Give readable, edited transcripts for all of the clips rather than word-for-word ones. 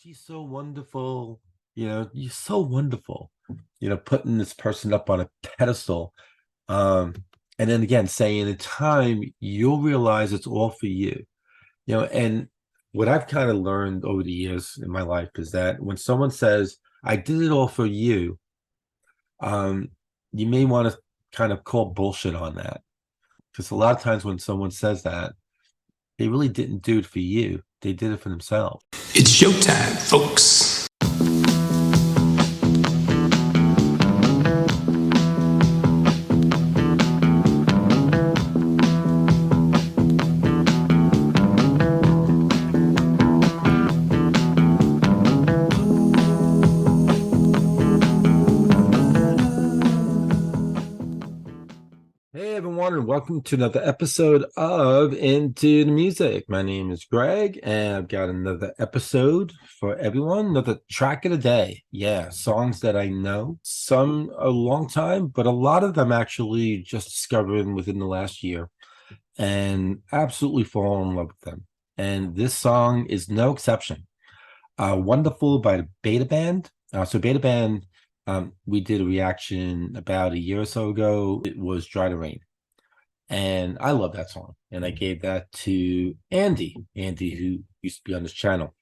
she's so wonderful. You're so wonderful. Putting this person up on a pedestal. Um, and then again, saying in time, you'll realize it's all for you. And what I've kind of learned over the years in my life is that when someone says, I did it all for you, um, you may want to kind of call bullshit on that. Because a lot of times when someone says that, they really didn't do it for you. They did it for themselves. It's showtime, folks. Hey everyone, and welcome to another episode of Into the Music. My name is Greg, and I've got another episode for everyone, another track of the day. Yeah, songs that I know, some a long time, but a lot of them actually just discovering within the last year and absolutely fall in love with them. And this song is no exception. Wonderful by the Beta Band. So Beta Band, we did a reaction about a year or so ago. It was Dry to Rain. And I love that song. And I gave that to Andy, who used to be on this channel.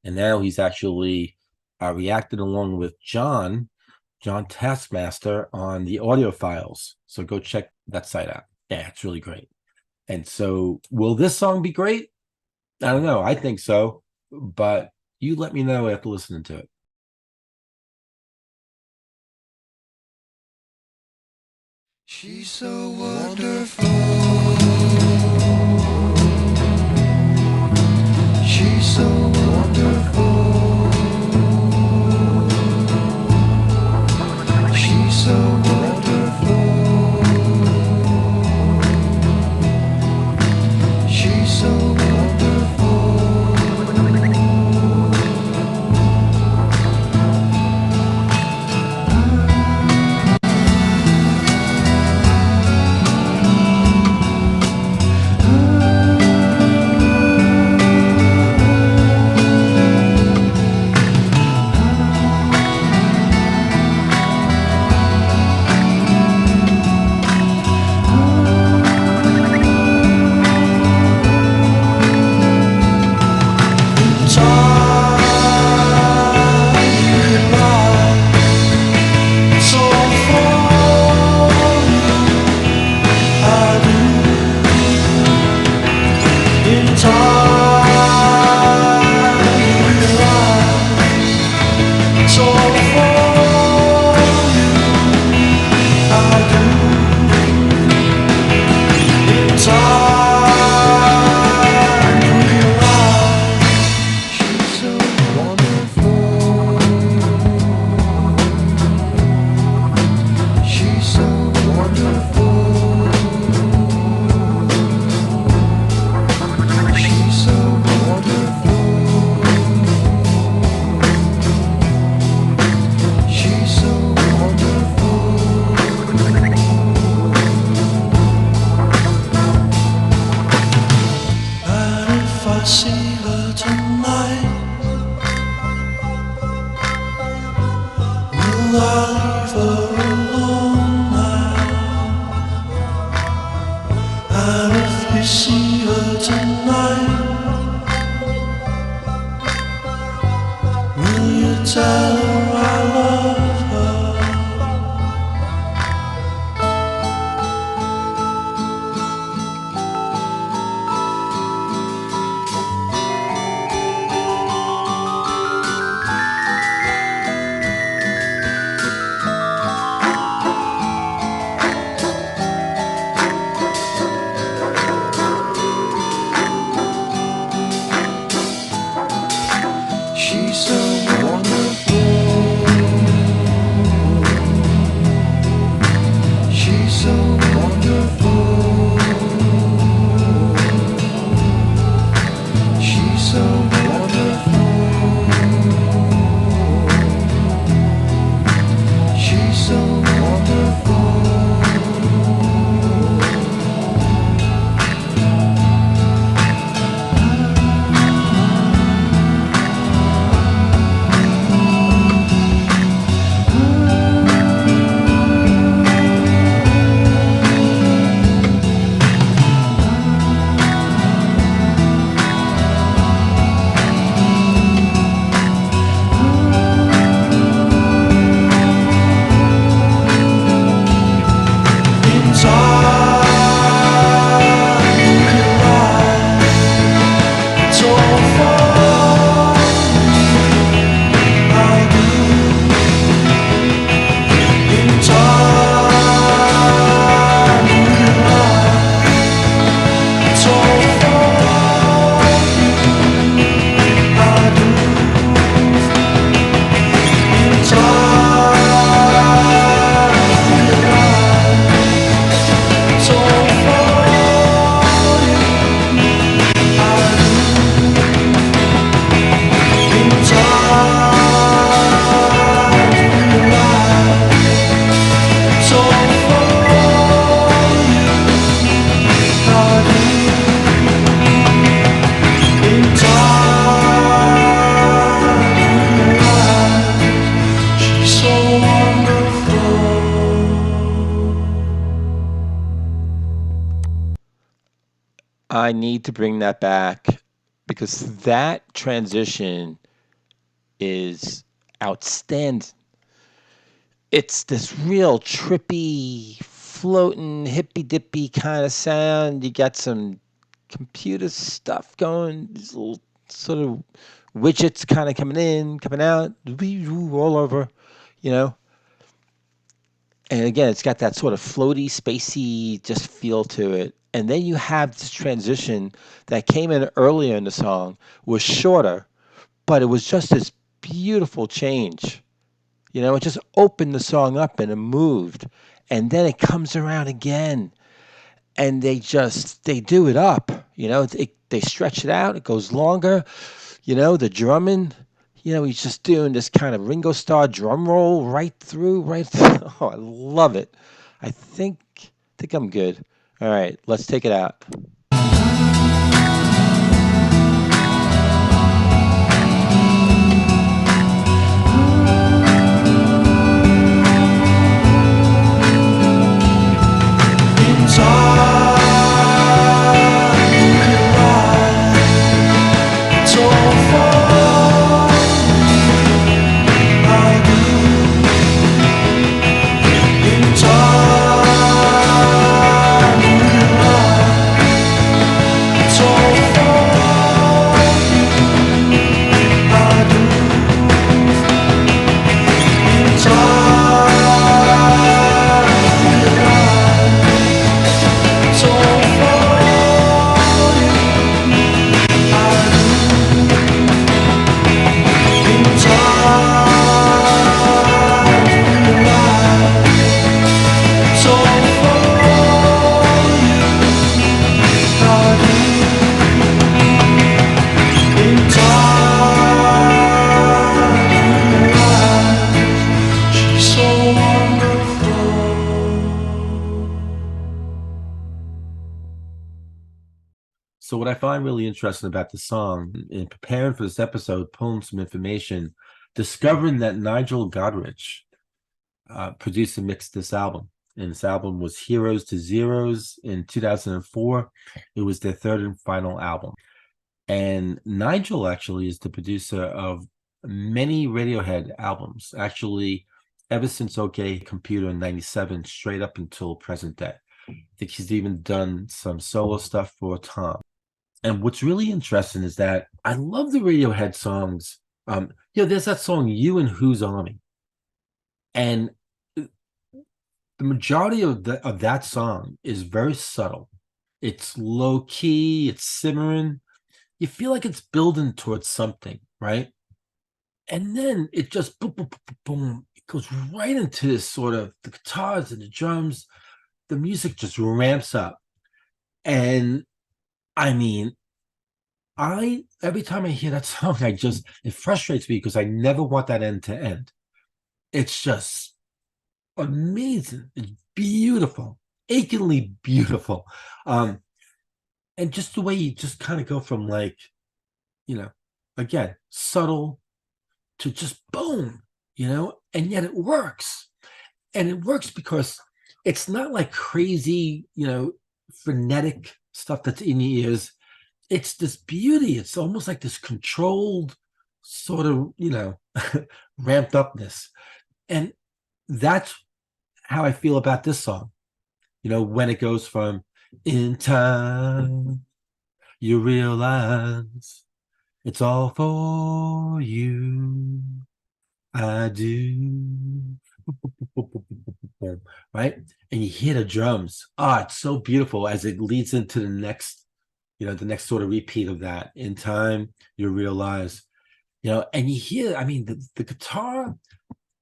And now he's actually reacted along with John Taskmaster on the audio files. So go check that site out. Yeah, it's really great. And so will this song be great? I don't know. I think so. But you let me know after listening to it. She's so wonderful. She's so wonderful. She's so wonderful. She's so wonderful. See her tonight. Will you tell her I love her? She's so wonderful. I need to bring that back because that transition is outstanding. It's this real trippy, floating, hippy dippy kind of sound. You got some computer stuff going, these little sort of widgets kind of coming in, coming out, all over, you know. And again, it's got that sort of floaty, spacey just feel to it. And then you have this transition that came in earlier in the song, was shorter, but it was just this beautiful change. You know, it just opened the song up and it moved. And then it comes around again and they do it up. You know, they stretch it out. It goes longer. You know, the drumming, you know, he's just doing this kind of Ringo Starr drum roll right through, right through. Oh, I love it. I think I'm good. All right, let's take it out. So what I find really interesting about the song, in preparing for this episode, pulling some information, discovering that Nigel Godrich produced and mixed this album. And this album was Heroes to Zeros in 2004. It was their third and final album. And Nigel actually is the producer of many Radiohead albums, actually, ever since OK Computer in 97, straight up until present day. I think he's even done some solo stuff for Tom. And what's really interesting is that I love the Radiohead songs. There's that song "You and Whose Army," and the majority of that song is very subtle. It's low key. It's simmering. You feel like it's building towards something, right? And then it just boom, boom, boom, boom. It goes right into this sort of the guitars and the drums. The music just ramps up, and I mean, every time I hear that song, it frustrates me because I never want that end to end. It's just amazing. It's beautiful, achingly beautiful. And just the way you just kind of go from again, subtle to just boom, and yet it works. And it works because it's not like crazy, frenetic stuff that's in your ears. It's this beauty. It's almost like this controlled sort of, ramped upness. And that's how I feel about this song. When it goes from in time, you realize it's all for you. I do. Right? And you hear the drums. It's so beautiful as it leads into the next sort of repeat of that. In time, you realize, and you hear, the guitar,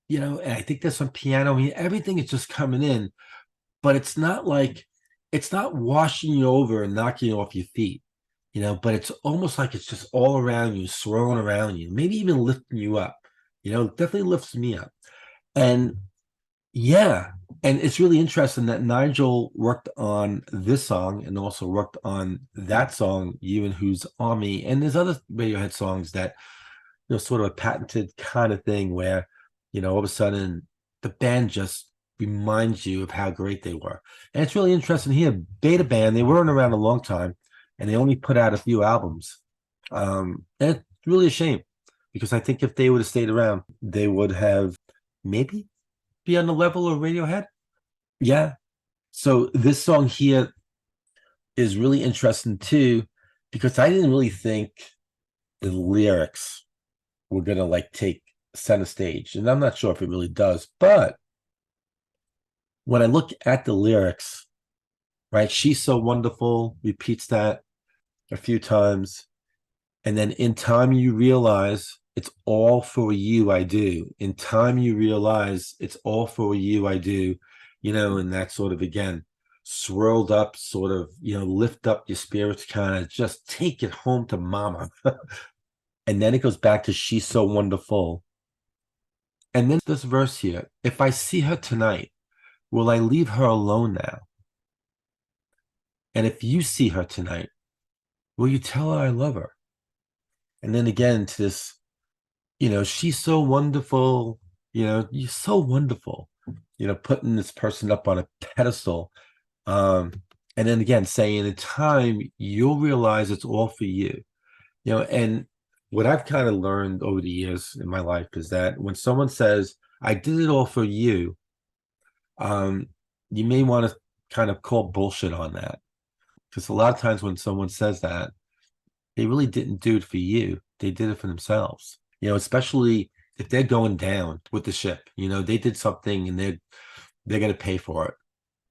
and I think there's some piano. Everything is just coming in, but it's not washing you over and knocking you off your feet, but it's almost like it's just all around you, swirling around you, maybe even lifting you up, it definitely lifts me up. And yeah, and it's really interesting that Nigel worked on this song and also worked on that song, You and Whose Army. And there's other Radiohead songs that, sort of a patented kind of thing where, all of a sudden the band just reminds you of how great they were. And it's really interesting here. Beta Band, they weren't around a long time. and they only put out a few albums. And it's really a shame because I think if they would have stayed around, they would have maybe be on the level of Radiohead. Yeah. So this song here is really interesting too, because I didn't really think the lyrics were gonna like take center stage, and I'm not sure if it really does, but when I look at the lyrics, right, she's so wonderful, repeats that a few times, and then in time you realize it's all for you I do. In time you realize it's all for you I do, and that sort of again swirled up, sort of, lift up your spirits, kind of just take it home to mama. And then it goes back to she's so wonderful. And then this verse here, if I see her tonight, will I leave her alone now? And if you see her tonight, will you tell her I love her? And then again to this, she's so wonderful, you're so wonderful, putting this person up on a pedestal. And then again, saying in time, you'll realize it's all for you, and what I've kind of learned over the years in my life is that when someone says, I did it all for you, you may want to kind of call bullshit on that. Because a lot of times when someone says that, they really didn't do it for you. They did it for themselves. Especially if they're going down with the ship, they did something and they're going to pay for it.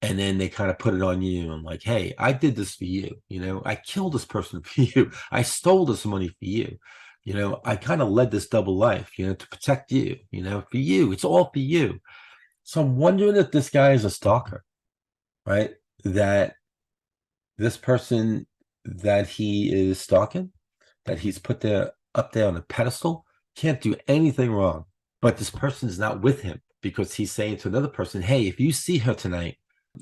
And then they kind of put it on you and like, hey, I did this for you. I killed this person for you. I stole this money for you. I kind of led this double life, to protect you, for you. It's all for you. So I'm wondering if this guy is a stalker, right? That this person that he is stalking, that he's put there up there on a pedestal, can't do anything wrong. But this person's not with him because he's saying to another person, hey, if you see her tonight,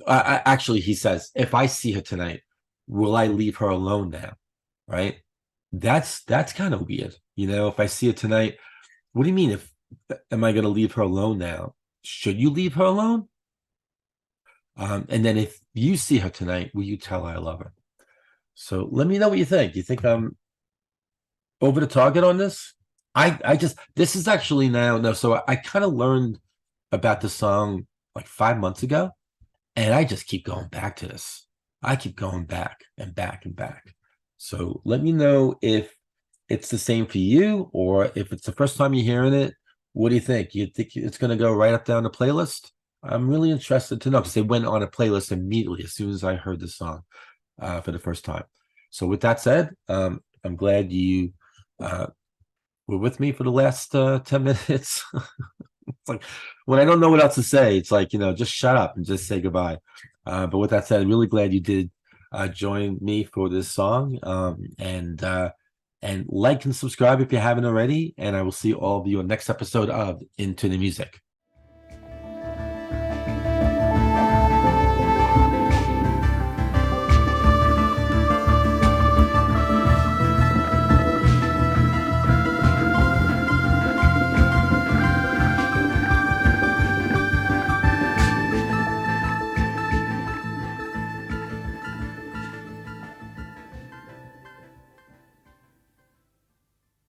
actually, he says, if I see her tonight, will I leave her alone now? Right? That's kind of weird. If I see her tonight, what do you mean? Am I going to leave her alone now? Should you leave her alone? And then if you see her tonight, will you tell her I love her? So let me know what you think. You think I'm over the target on this? This is actually no. So I kind of learned about the song like 5 months ago. And I just keep going back to this. I keep going back and back and back. So let me know if it's the same for you or if it's the first time you're hearing it. What do you think? You think it's going to go right up down the playlist? I'm really interested to know because they went on a playlist immediately as soon as I heard the song for the first time. So with that said, I'm glad you were with me for the last 10 minutes. It's like when I don't know what else to say, it's like, just shut up and just say goodbye. But with that said, I'm really glad you did join me for this song. And like and subscribe if you haven't already. And I will see all of you on next episode of Into the Music.